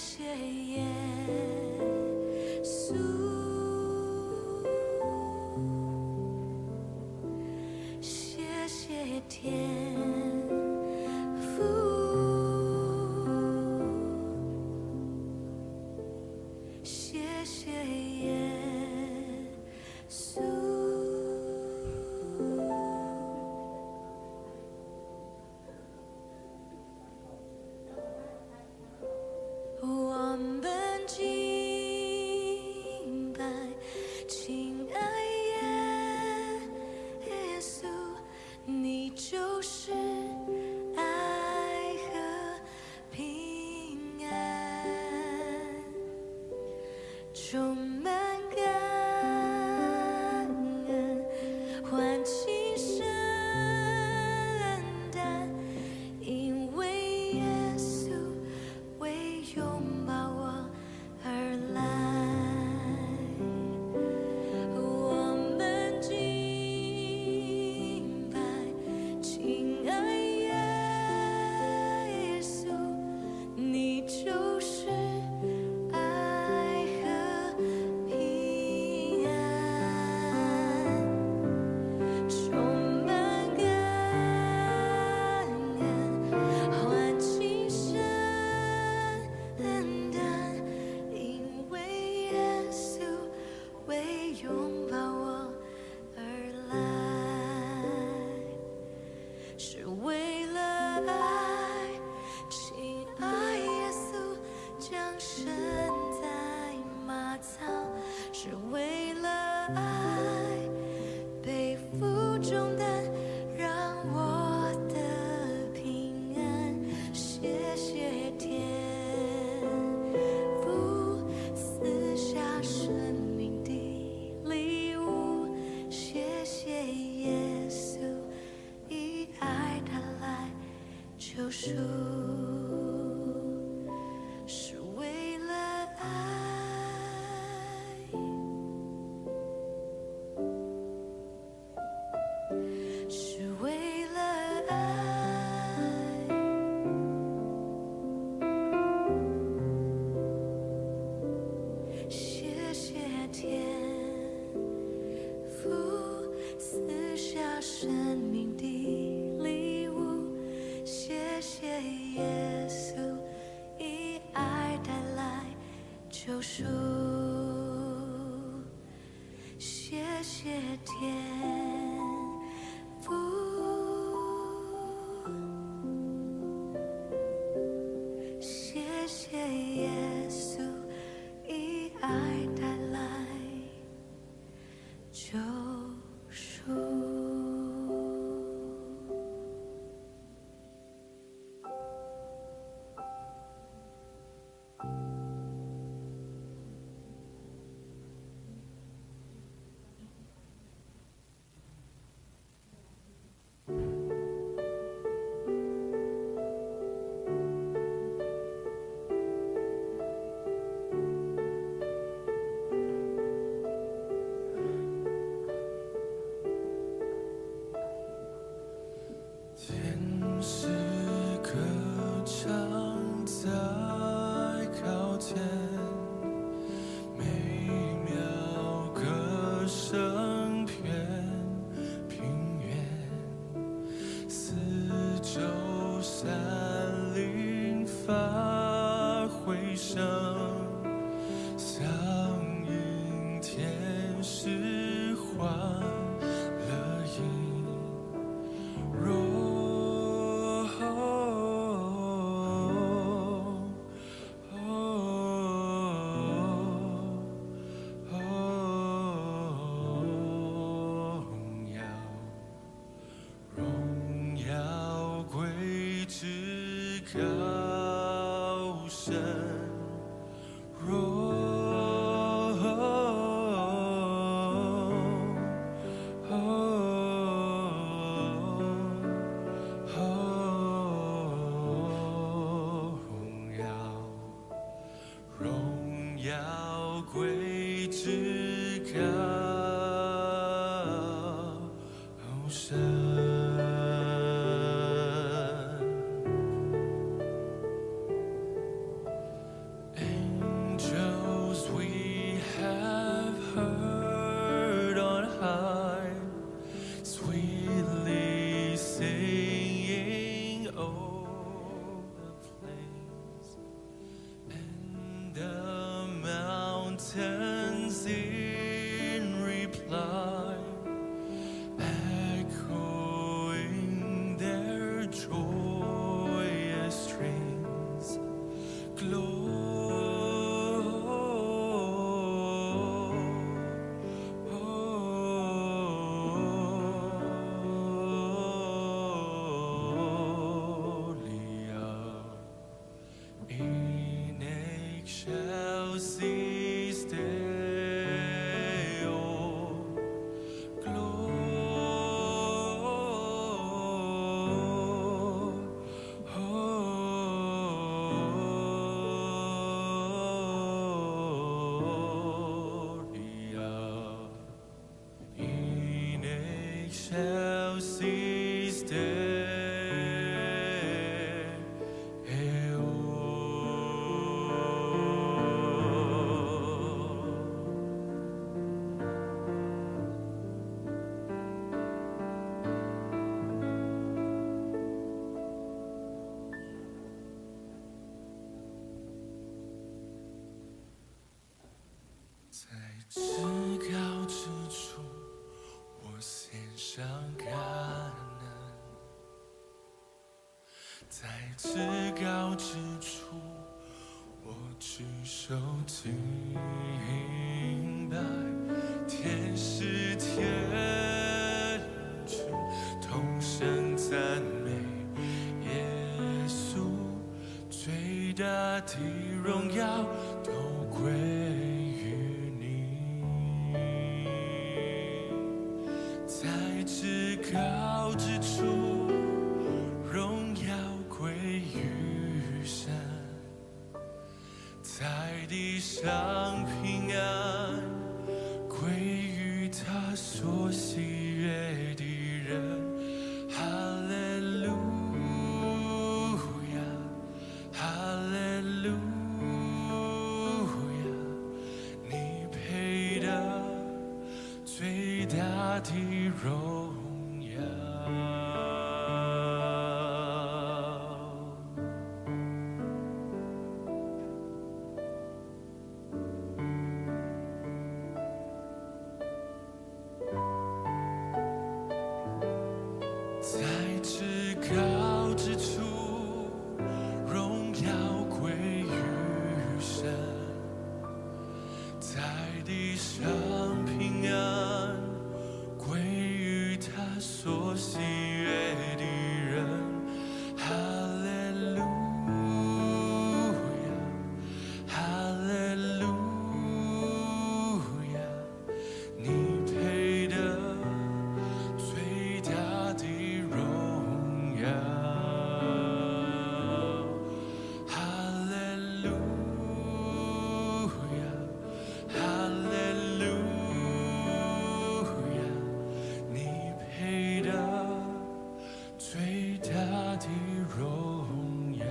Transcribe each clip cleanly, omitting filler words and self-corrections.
谢耶稣，谢谢天父，谢谢耶稣。我们敬拜，亲爱耶稣，你就是爱和平安，充满感恩，欢庆圣诞，因为耶稣为拥抱我而来。我们敬拜，亲爱耶稣，你就是爱和平安，充满感恩，欢庆圣诞，因为耶稣为拥抱我而来，是为了爱，亲爱耶稣降生在马槽，是为了爱背负重担，让我得平安。谢谢天父赐下生命的礼物，谢谢耶稣以爱他来救赎，是为了爱，是为了爱。谢谢天父赐下生命的礼物，谢谢耶稣以爱带来救赎，谢谢天父，谢谢耶稣以爱带来救赎。天使歌唱在靠前，美妙歌声遍平原，四周山林发回声，响应天使欢乐音。荣耀归至高神，荣耀归至高神。shall see His day. Oh, gloria. Enoch shall see His day.在至高之处，我献上感恩；在至高之处，我举手敬拜。天使天君同声赞美耶稣，最大的荣耀都归于你。在至高之处，荣耀归于神，在地上平安归于他所喜悦的人。哈利路亚，哈利路亚，你配得最大的荣耀。在至高之处，荣耀归于神，在地上平安归于他所喜悦的人。哈利路亚，哈利路亚，你配得最大的荣耀。哈利路亚，哈利路亚，你配得最大的荣耀。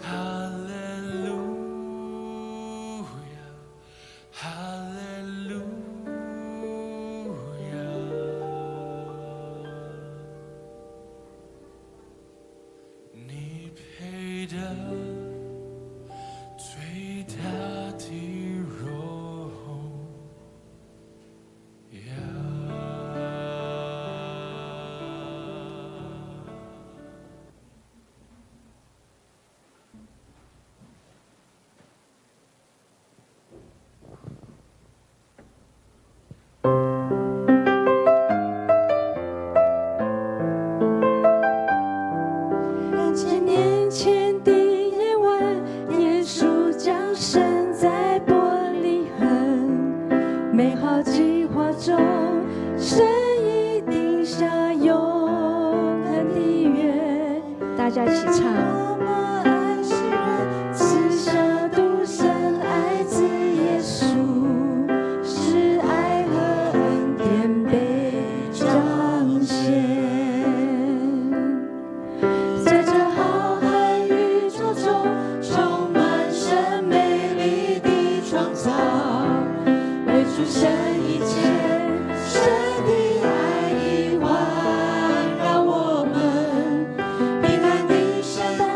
哈利路亚，哈利路亚，你配得最大的荣耀。2000年前的夜晚，耶稣降生在伯利恒，美好计划中，神已定下永恒的约。大家一起唱。多么爱世人，赐下独生爱子耶稣，使爱和恩典被彰显。在这浩瀚宇宙中，充满神美丽的创造，为主神一切，神的爱已环绕我们，平安的圣诞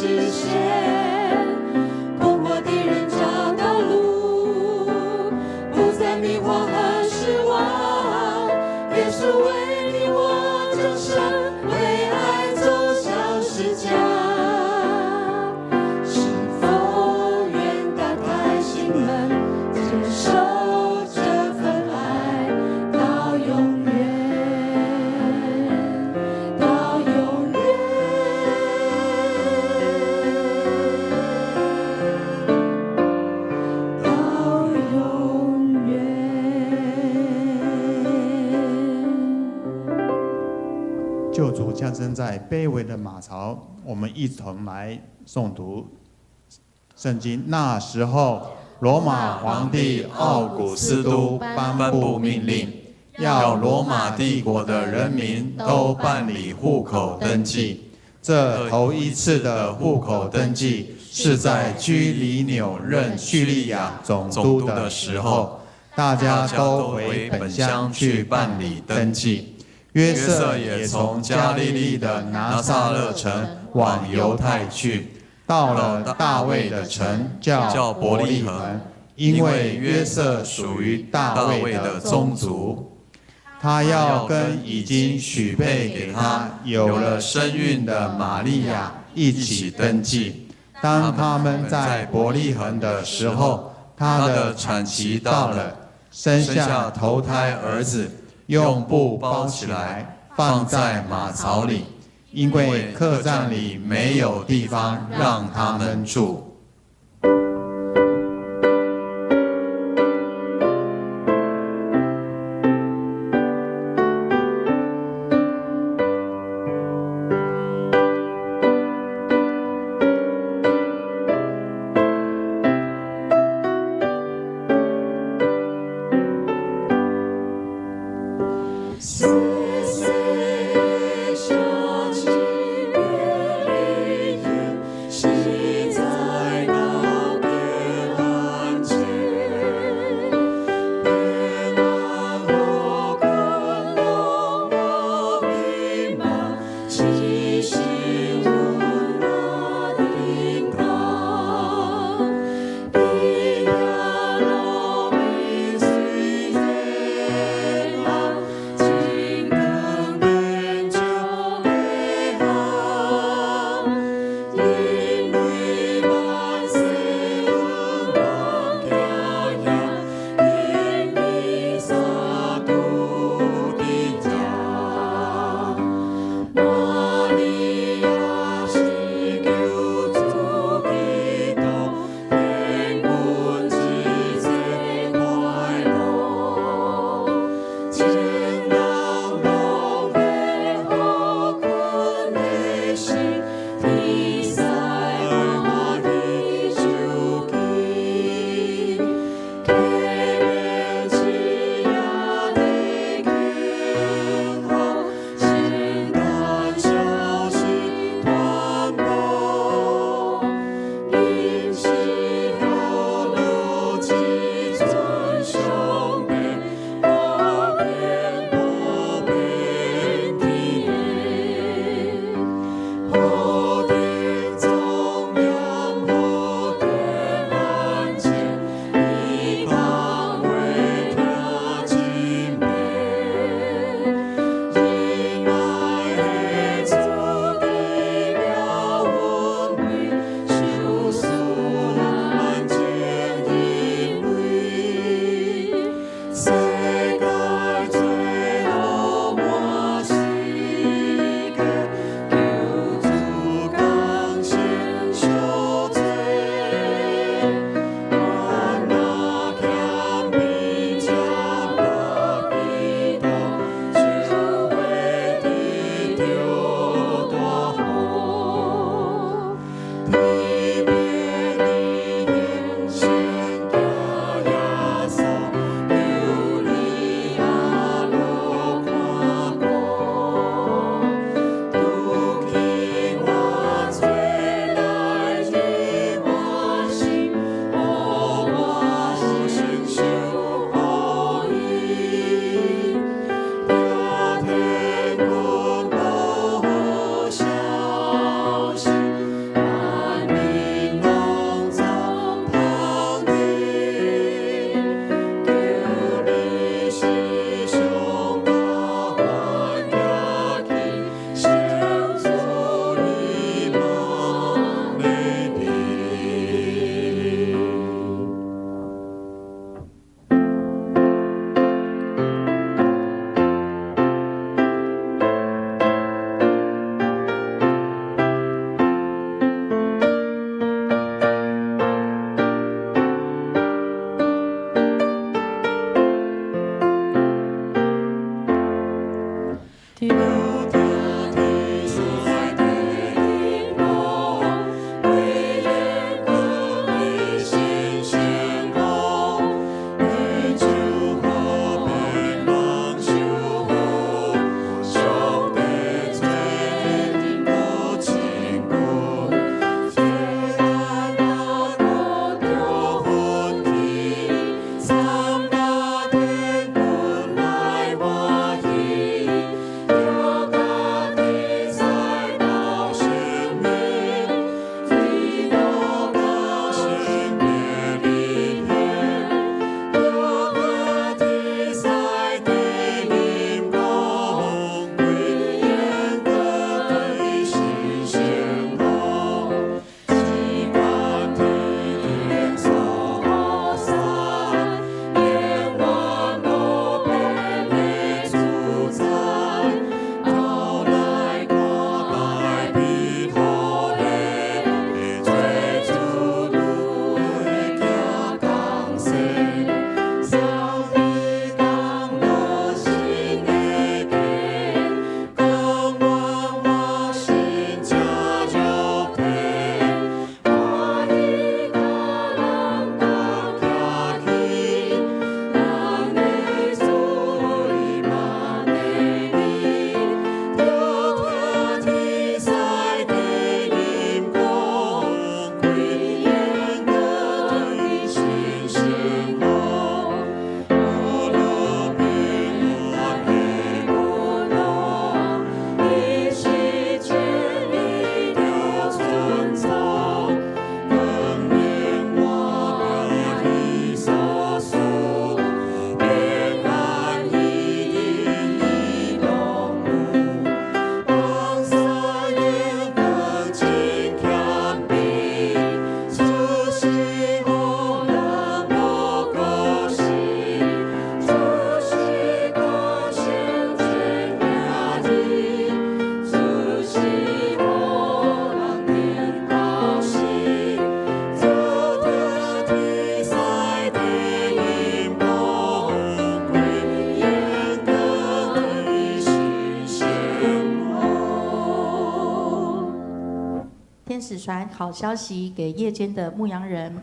实现，困惑的人找到路，不再迷惑和失望。耶稣为你我终生，为爱走向十架。是否愿打开心门，接受这份爱到永远，到永远，到永远。救主降生在卑微的马槽，我们一同来诵读圣经。那时候，罗马皇帝奥古斯都颁布命令，要罗马帝国的人民都办理户口登记。这头一次的户口登记是在居里纽任叙利亚总督的时候，大家都回本乡去办理登记。约瑟也从加利利的拿撒勒城往犹太去，到了大卫的城，叫伯利恒，因为约瑟属于大卫的宗族。他要跟已经许配给他、有了身孕的玛利亚一起登记。当他们在伯利恒的时候，他的产期到了，生下头胎儿子，用布包起来，放在马槽里，因为客栈里没有地方让他们住。细细想起别离天，喜在传好消息给夜间的牧羊人。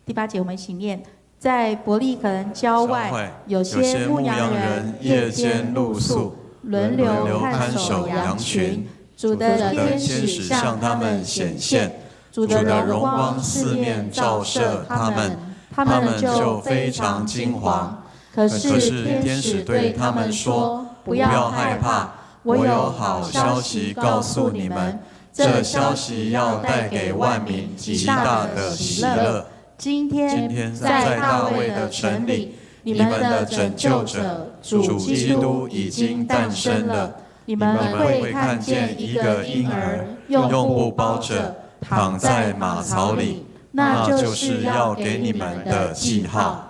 第8节，我们一起念：在伯利恒郊外，有些牧羊人夜间露宿，轮流看守羊群。主的天使向他们显现，主的荣光四面照射他们，他们就非常惊惶。可是天使对他们说：不要害怕，我有好消息告诉你们，这消息要带给万民极大的喜乐。今天在大卫的城里，你们的拯救者主基督已经诞生了。你们会看见一个婴儿用布包着，躺在马槽里，那就是要给你们的记号。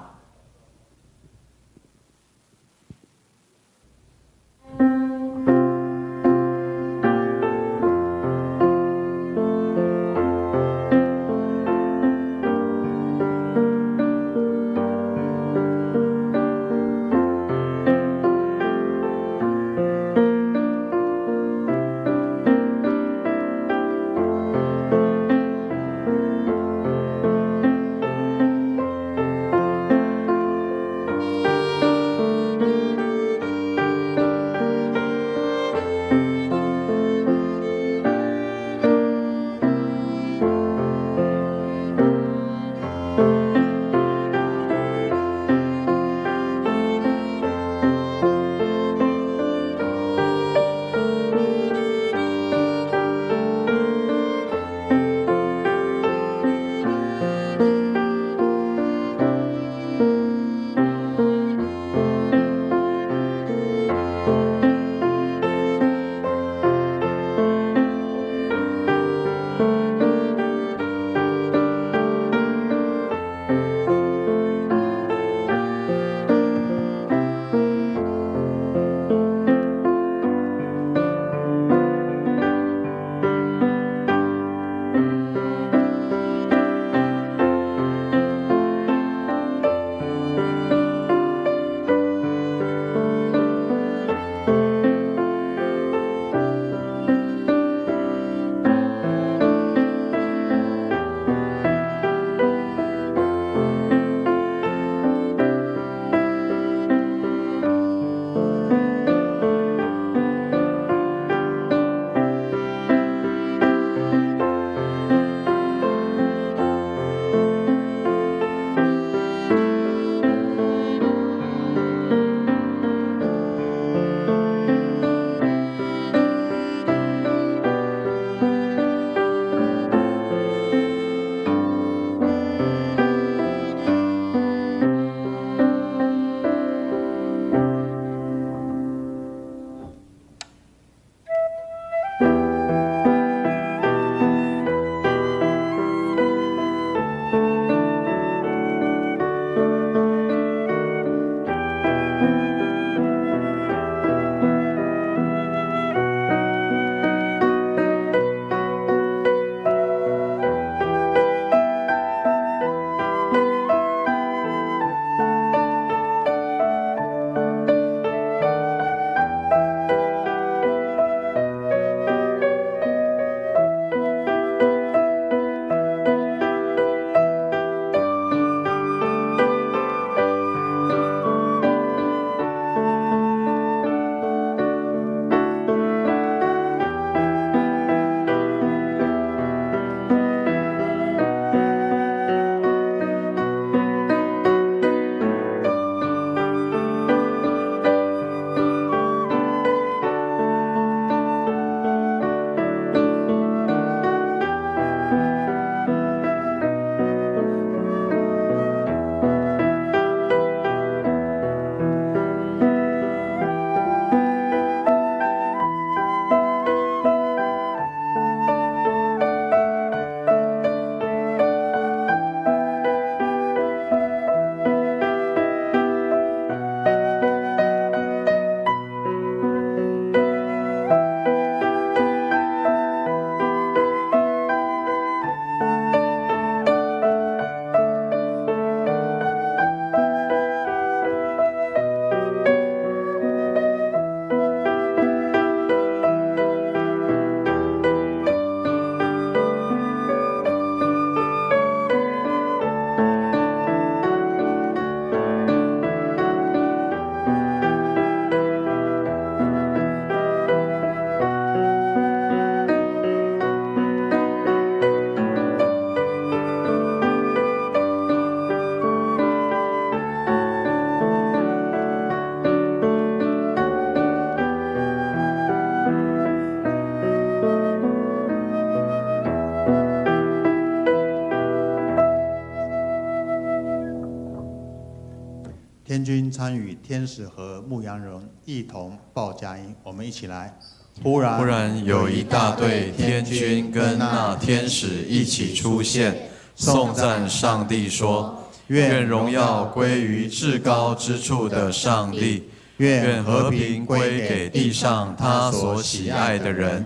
均参与天使和牧羊人一同报佳音。我们一起来。忽然有一大队天军跟那天使一起出现，颂赞上帝说：愿荣耀归于至高之处的上帝，愿和平归给地上他所喜爱的人。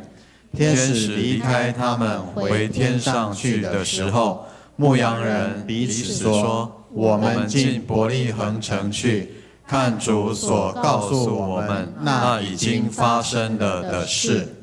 天使离开他们回天上去的时候，牧羊人彼此说：我们进伯利恒城去，看主所告诉我们那已经发生了的事。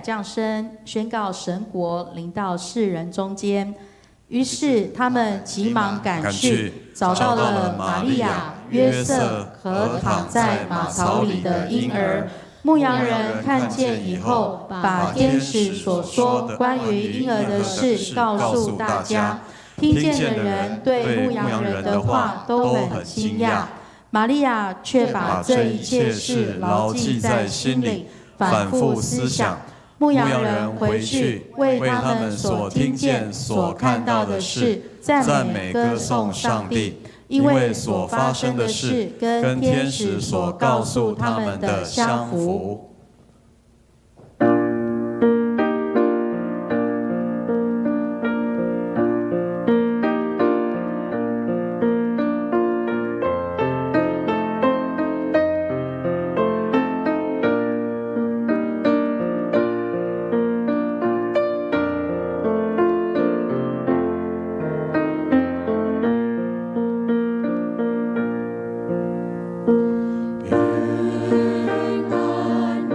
降生，宣告神国临到世人中间。于是他们急忙赶去，找到了玛利亚、约瑟和躺在马槽里的婴儿。牧羊人看见以后，把天使所说关于婴儿的事告诉大家。听见的人对牧羊人的话都很惊讶。玛利亚却把这一切事牢记在心里，反复思想。牧羊人回去为他们所听见、所看到的事赞美歌颂上帝，因为所发生的事跟天使所告诉他们的相符。平安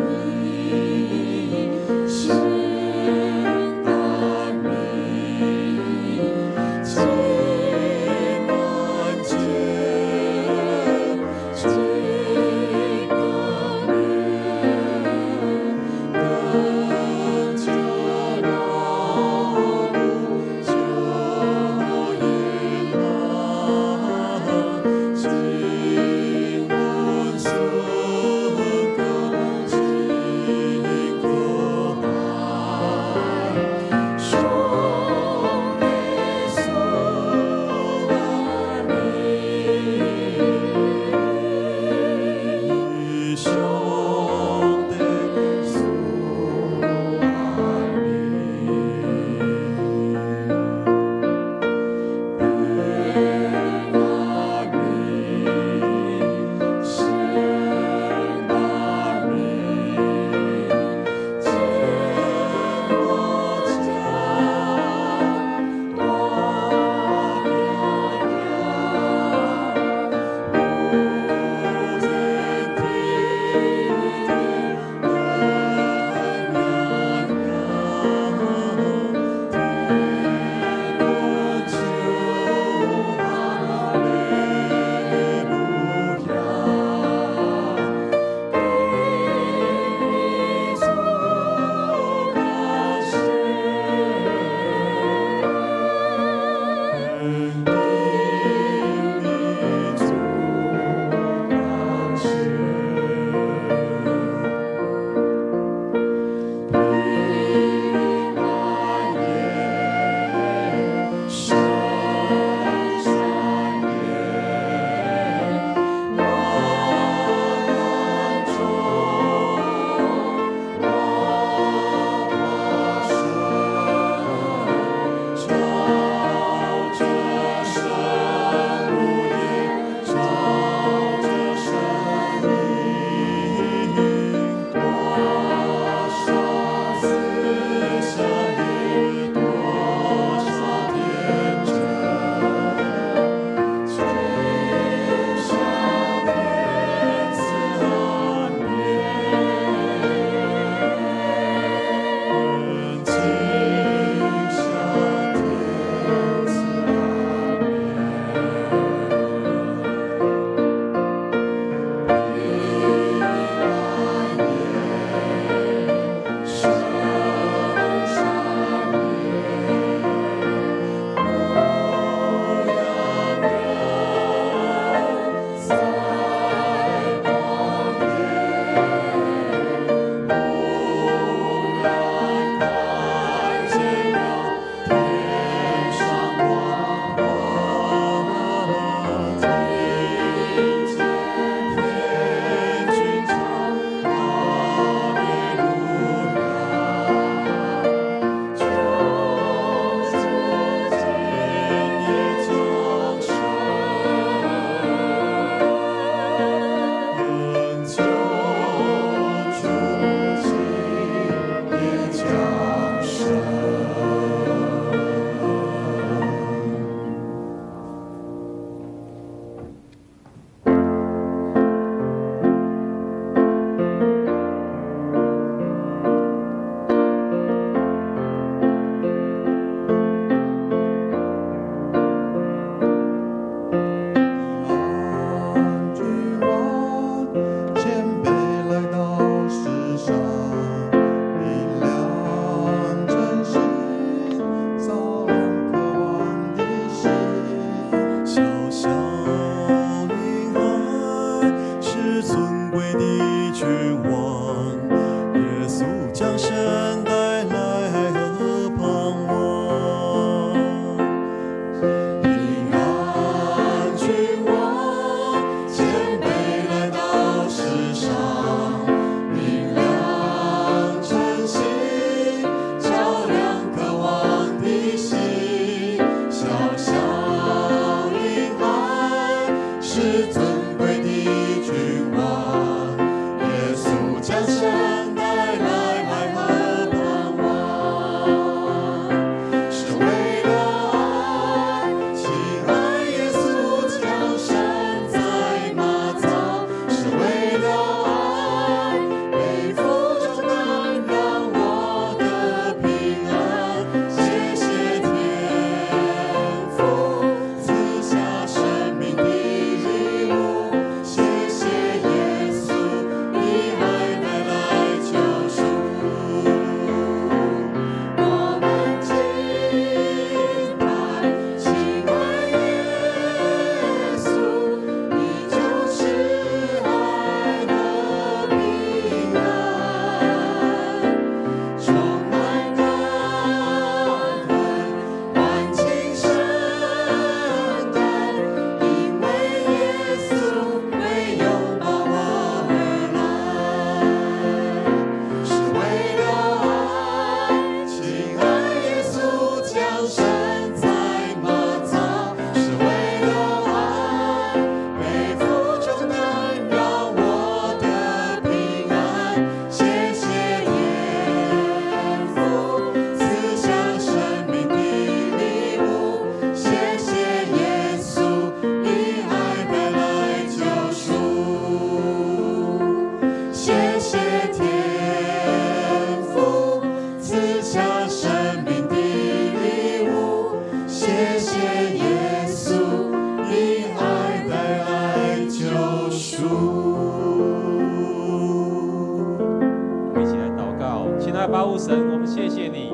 神，我们谢谢你，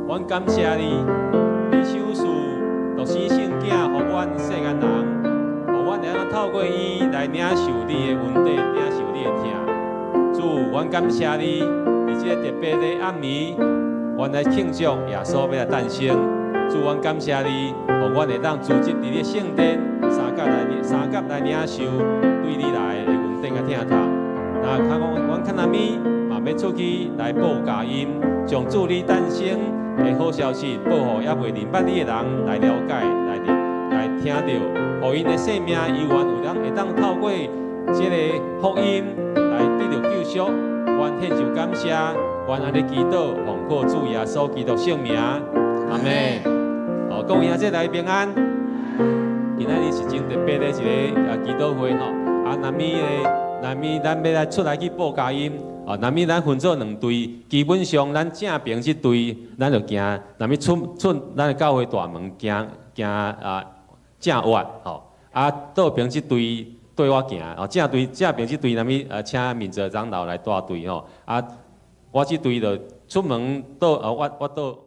我们感谢你，你手术独生圣囝，互阮世间人，互阮会当透过伊来领受你的恩典，领受你的疼。主，我感谢你，伫这个特别的暗暝，阮来庆祝耶稣要来诞生。主，我感谢你，互阮会当组织伫你圣殿，三甲来领受对你来的恩典甲疼痛。那较讲，阮看阿咪嘛要出去来报佳音，将主你诞生的好消息报互也未明白你的人来了解，来听到，互因的生命依然有人会当透过这个福音来得到救赎。阮献上感谢，阮安尼祈祷，奉靠主耶稣基督圣名，阿门。哦，各位兄姐来平安。今仔日是真特别的一个祈祷会吼，南咪咱要来出来去报佳音。南咪咱分做两队，基本上咱正平这队，咱就行，南咪出咱的教会大门行正弯吼，倒平这队对我行，正平这队南咪请民族长老来带队吼，我这队就出门倒我倒。